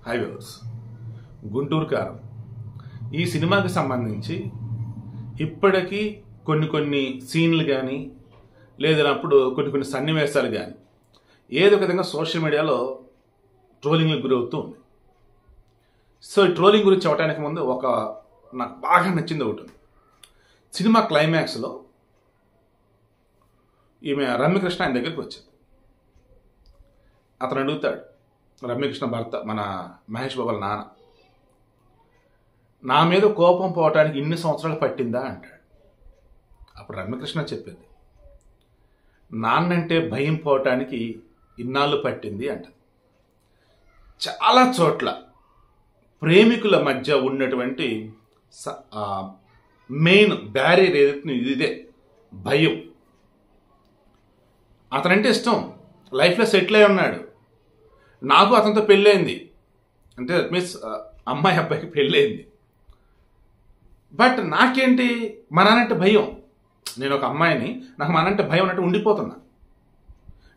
High viewers, Guntur కారం ఈ సినిమాకి సంబంధించి ఇప్పటికీ కొన్ని సీన్లు కానీ లేదన్నప్పుడు కొన్ని సన్నివేశాలు కానీ ఏదో విధంగా సోషల్ మీడియాలో ట్రోలింగ్లకు గురవుతూ ఉంది. సో ఈ ట్రోలింగ్ గురించి చెప్పడానికి ముందు నాకు బాగా నచ్చింది ఒకటి ఉంది. సినిమా క్లైమాక్స్లో ఈమె రమ్యకృష్ణ ఆయన దగ్గరికి వచ్చింది. అతను అడుగుతాడు, రమ్యకృష్ణ భర్త మన మహేష్ బాబు నాన్న, నా మీద కోపం పోవటానికి ఇన్ని సంవత్సరాలు పట్టిందా అంటాడు. అప్పుడు రమ్యకృష్ణ చెప్పింది, నాన్నంటే భయం పోవటానికి ఇన్నాళ్ళు పట్టింది అంటది. చాలా చోట్ల ప్రేమికుల మధ్య ఉన్నటువంటి మెయిన్ బ్యారియర్ ఏదైతే ఇదే భయం. అతనంటే ఇష్టం, లైఫ్లో సెటిల్ అయి ఉన్నాడు, నాకు అతనితో పెళ్ళయింది, అంటే దట్ మీన్స్ అమ్మాయి అబ్బాయికి పెళ్ళయింది. బట్ నాకేంటి మా నాన్నంటే భయం, నేను ఒక అమ్మాయిని, నాకు మా నాన్నంటే భయం అన్నట్టు ఉండిపోతున్నా.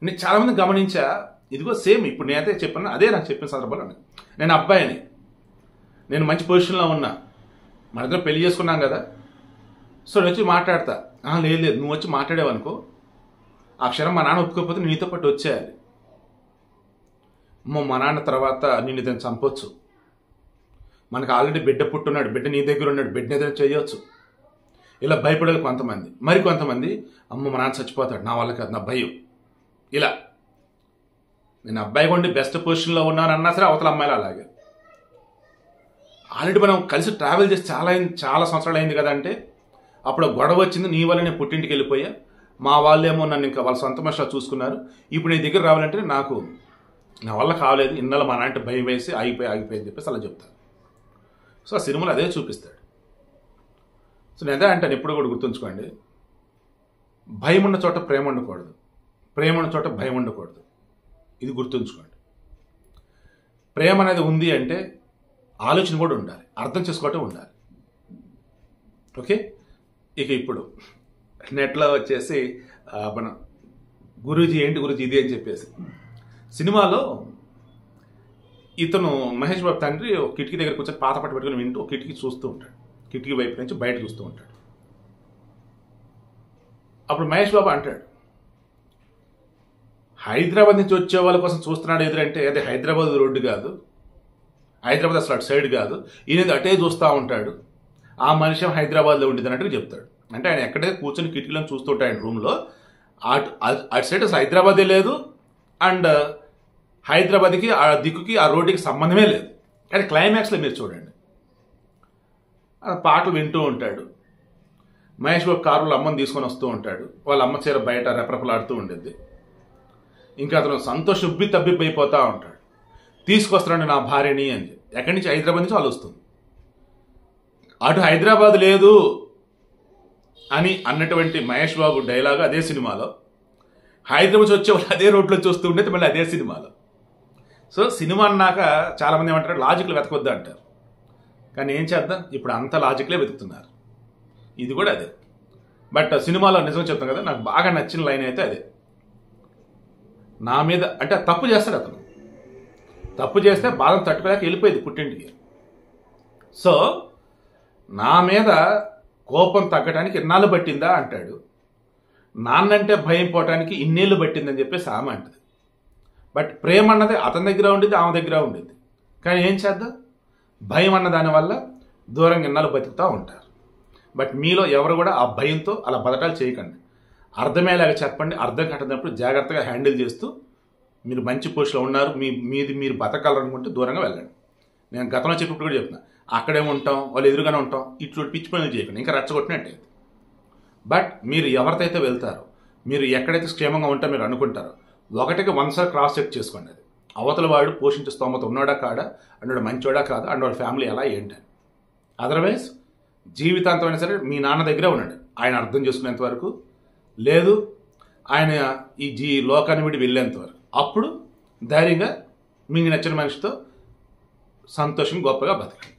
నేను చాలామంది గమనించా, ఇదిగో సేమ్ ఇప్పుడు నేనైతే చెప్పాను, అదే నాకు చెప్పిన సందర్భంలో నేను అబ్బాయిని, నేను మంచి పొజిషన్లో ఉన్నా, మన ఇద్దరు పెళ్లి చేసుకున్నాం కదా, సో నేను వచ్చి మాట్లాడతా, లేదు నువ్వు వచ్చి మాట్లాడేవనుకో ఆ క్షణం మా నాన్న ఒప్పుకోకపోతే నీతో పాటు వచ్చేయాలి, మా నాన్న తర్వాత నిన్ను ఇతను చంపొచ్చు, మనకు ఆల్రెడీ బిడ్డ పుట్టున్నాడు, బిడ్డ నీ దగ్గర ఉన్నాడు, బిడ్డ ఏదైనా చేయొచ్చు, ఇలా భయపడాలి కొంతమంది. మరి కొంతమంది అమ్మ మా నాన్న చచ్చిపోతాడు, నా వల్ల కాదు, నా భయం. ఇలా నేను అబ్బాయి కొండి బెస్ట్ పొజిషన్లో ఉన్నాను అన్నా సరే అవతల అమ్మాయిలు అలాగే. ఆల్రెడీ మనం కలిసి ట్రావెల్ చేసి చాలా సంవత్సరాలు అయింది కదా అంటే, అప్పుడు గొడవ వచ్చింది, నీ వల్ల నేను పుట్టింటికి వెళ్ళిపోయా, మా వాళ్ళేమో నన్ను ఇంకా వాళ్ళ సొంత మనుషులు చూసుకున్నారు, ఇప్పుడు నీ దగ్గర రావాలంటే నాకు నా వల్ల కాలేదు, ఇన్నాళ్ళు మా నాన్న భయం వేసి ఆగిపోయి అని చెప్పేసి అలా చెప్తారు. సో ఆ సినిమాలో అదే చూపిస్తాడు. సో నేను అదే అంటాను, ఎప్పుడు కూడా గుర్తుంచుకోండి, భయం ఉన్న చోట ప్రేమ ఉండకూడదు, ప్రేమ ఉన్న చోట భయం ఉండకూడదు. ఇది గుర్తుంచుకోండి. ప్రేమ అనేది ఉంది అంటే ఆలోచన కూడా ఉండాలి, అర్థం చేసుకోవటం ఉండాలి. ఓకే, ఇక ఇప్పుడు నెట్లో వచ్చేసి మన గురూజీ ఏంటి గురూజీ ఇది అని చెప్పేసి సినిమాలో ఇతను మహేష్ బాబు తండ్రి ఒక కిటికీ దగ్గర కూర్చొని పాత పట్టు పెట్టుకుని వింటూ ఒక కిటికీ చూస్తూ ఉంటాడు, కిటికీ వైపు నుంచి బయట చూస్తూ ఉంటాడు. అప్పుడు మహేష్ బాబు అంటాడు, హైదరాబాద్ నుంచి వచ్చే వాళ్ళ కోసం చూస్తున్నాడు ఎదురంటే, అదే హైదరాబాద్ రోడ్డు కాదు, హైదరాబాద్ అసలు అటు సైడ్ కాదు, ఈయన అటే చూస్తూ ఉంటాడు, ఆ మనిషి హైదరాబాద్లో ఉండేది అన్నట్టుగా చెప్తాడు. అంటే ఆయన ఎక్కడైతే కూర్చొని కిటికీలో చూస్తూ ఉంటాడు ఆయన రూమ్లో, అటు సైడ్ అసలు హైదరాబాదే లేదు, అండ్ హైదరాబాద్కి ఆ దిక్కుకి ఆ రోడ్డుకి సంబంధమే లేదు. కానీ క్లైమాక్స్లో మీరు చూడండి, పాటలు వింటూ ఉంటాడు, మహేష్ బాబు కారులో అమ్మని తీసుకొని వస్తూ ఉంటాడు, వాళ్ళ అమ్మ చీర బయట రెపరెపలాడుతూ ఉండేది, ఇంకా అతను సంతోష ఉబ్బి తబ్బిబ్బైపోతూ ఉంటాడు, తీసుకొస్తున్నాడు నా భార్యని అని. ఎక్కడి నుంచి? హైదరాబాద్ నుంచి వాళ్ళు వస్తుంది. అటు హైదరాబాద్ లేదు అని అన్నటువంటి మహేష్ బాబు డైలాగ్ అదే సినిమాలో, హైదరాబాద్ వచ్చే వాళ్ళు అదే రోడ్లో చూస్తూ ఉండేది మళ్ళీ అదే సినిమాలో. సో సినిమా అన్నాక చాలామంది ఏమంటారు, లాజిక్లు వెతకొద్దు అంటారు. కానీ ఏం చేద్దాం, ఇప్పుడు అంత లాజిక్లే వెతుకుతున్నారు. ఇది కూడా అదే. బట్ సినిమాలో నిజం చెప్తాం కదా, నాకు బాగా నచ్చిన లైన్ అయితే అదే, నా మీద అంటే తప్పు చేస్తాడు అతను, తప్పు చేస్తే బాధను తట్టుకోలేక వెళ్ళిపోయేది పుట్టింటికి. సో నా మీద కోపం తగ్గడానికి ఇన్నాళ్ళు పట్టిందా అంటాడు, నాన్నంటే భయం పోవటానికి ఇన్నేళ్ళు పట్టిందని చెప్పేసి ఆమె అంటది. బట్ ప్రేమ అన్నది అతని దగ్గర ఉండేది, ఆమె దగ్గర ఉండేది. కానీ ఏం చేద్దాం, భయం అన్న దానివల్ల దూరంగా ఇన్నాళ్ళు బతుకుతూ ఉంటారు. బట్ మీలో ఎవరు కూడా ఆ భయంతో అలా బతకాలు చేయకండి, అర్థమయ్యేలాగా చెప్పండి, అర్థం కట్టినప్పుడు జాగ్రత్తగా హ్యాండిల్ చేస్తూ మీరు మంచి పొజిషన్లో ఉన్నారు, మీరు బతకాలనుకుంటే దూరంగా వెళ్ళండి. నేను గతంలో చెప్పినప్పుడు కూడా చెప్తున్నా, అక్కడేమో ఉంటాం, వాళ్ళు ఎదురుగానే ఉంటాం, ఇట్లు పిచ్చి పనులు చేయకండి, ఇంకా రెచ్చగొట్టినట్టే. బట్ మీరు ఎవరితో వెళ్తారో, మీరు ఎక్కడైతే క్షేమంగా ఉంటారో మీరు అనుకుంటారో, ఒకటికి 1 సార్ క్రాస్ చెక్ చేసుకోండి. అది అవతల వాడు పోషించే స్తోమత ఉన్నాడా కాడా, అన్నాడు మంచోడా కాదా, అన్న వాళ్ళ ఫ్యామిలీ ఎలా ఏంటని. అదర్వైజ్ జీవితాంతం అయినా సరే మీ నాన్న దగ్గరే ఉన్నాడు, ఆయన అర్థం చేసుకునేంత వరకు, లేదు ఆయన ఈ లోకాన్ని విడి వెళ్ళేంత వరకు, అప్పుడు ధైర్యంగా మీకు నచ్చిన మనిషితో సంతోషం గొప్పగా బతకండి.